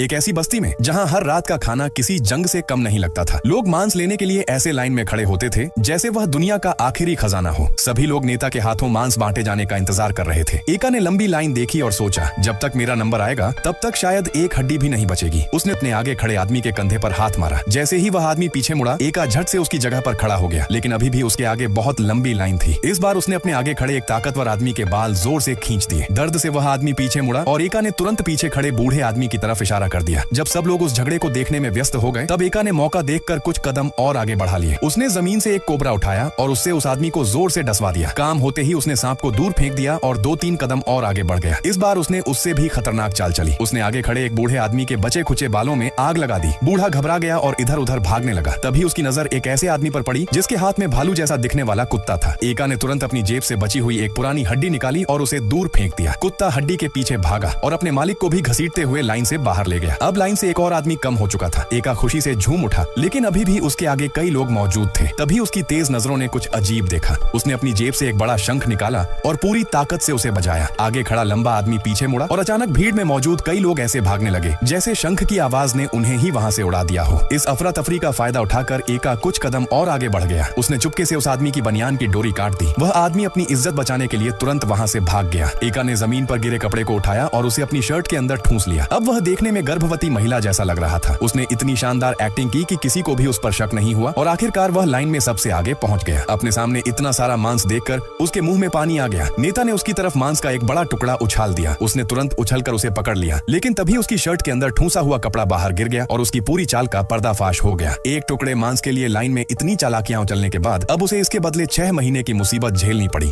एक ऐसी बस्ती में जहाँ हर रात का खाना किसी जंग से कम नहीं लगता था। लोग मांस लेने के लिए ऐसे लाइन में खड़े होते थे जैसे वह दुनिया का आखिरी खजाना हो। सभी लोग नेता के हाथों मांस बांटे जाने का इंतजार कर रहे थे। एका ने लंबी लाइन देखी और सोचा, जब तक मेरा नंबर आएगा तब तक शायद एक हड्डी भी नहीं बचेगी। उसने अपने आगे खड़े आदमी के कंधे पर हाथ मारा। जैसे ही वह आदमी पीछे मुड़ा, एका झट से उसकी जगह पर खड़ा हो गया, लेकिन अभी भी उसके आगे बहुत लंबी लाइन थी। इस बार उसने अपने आगे खड़े एक ताकतवर आदमी के बाल जोर से खींच दिए। दर्द से वह आदमी पीछे मुड़ा और एका ने तुरंत पीछे खड़े बूढ़े आदमी की तरफ इशारा कर दिया। जब सब लोग उस झगड़े को देखने में व्यस्त हो गए, तब एका ने मौका देखकर कुछ कदम और आगे बढ़ा लिए। उसने जमीन से एक कोबरा उठाया और उससे उस आदमी को जोर से डसवा दिया। काम होते ही उसने सांप को दूर फेंक दिया और 2-3 कदम और आगे बढ़ गया। इस बार उसने उससे भी खतरनाक चाल चली। उसने आगे खड़े एक बूढ़े आदमी के बचे खुचे बालों में आग लगा दी। बूढ़ा घबरा गया और इधर उधर भागने लगा। तभी उसकी नजर एक ऐसे आदमी पर पड़ी जिसके हाथ में भालू जैसा दिखने वाला कुत्ता था। एका ने तुरंत अपनी जेब से बची हुई एक पुरानी हड्डी निकाली और उसे दूर फेंक दिया। कुत्ता हड्डी के पीछे भागा और अपने मालिक को भी घसीटते हुए लाइन से बाहर ले गया। अब लाइन से एक और आदमी कम हो चुका था। एका खुशी से झूम उठा, लेकिन अभी भी उसके आगे कई लोग मौजूद थे। तभी उसकी तेज नजरों ने कुछ अजीब देखा। उसने अपनी जेब से एक बड़ा शंख निकाला और पूरी ताकत से उसे बजाया। आगे खड़ा लंबा आदमी पीछे मुड़ा और अचानक भीड़ में मौजूद कई लोग ऐसे भागने लगे जैसे शंख की आवाज ने उन्हें ही वहां से उड़ा दिया हो। इस अफरा तफरी का फायदा उठाकर एका कुछ कदम और आगे बढ़ गया। उसने चुपके से उस आदमी की बनियान की डोरी काट दी। वह आदमी अपनी इज्जत बचाने के लिए तुरंत वहां से भाग गया। एका ने जमीन पर गिरे कपड़े को उठाया और उसे अपनी शर्ट के अंदर ठूंस लिया। अब वह देखने में गर्भवती महिला जैसा लग रहा था। उसने इतनी शानदार एक्टिंग की कि किसी को भी उस पर शक नहीं हुआ और आखिरकार वह लाइन में सबसे आगे पहुंच गया। अपने सामने इतना सारा मांस देखकर उसके मुंह में पानी आ गया। नेता ने उसकी तरफ मांस का एक बड़ा टुकड़ा उछाल दिया। उसने तुरंत उछलकर उसे पकड़ लिया, लेकिन तभी उसकी शर्ट के अंदर ठूंसा हुआ कपड़ा बाहर गिर गया और उसकी पूरी चाल का पर्दाफाश हो गया। एक टुकड़े मांस के लिए लाइन में इतनी चालाकियां उछलने के बाद अब उसे इसके बदले 6 महीने की मुसीबत झेलनी पड़ी।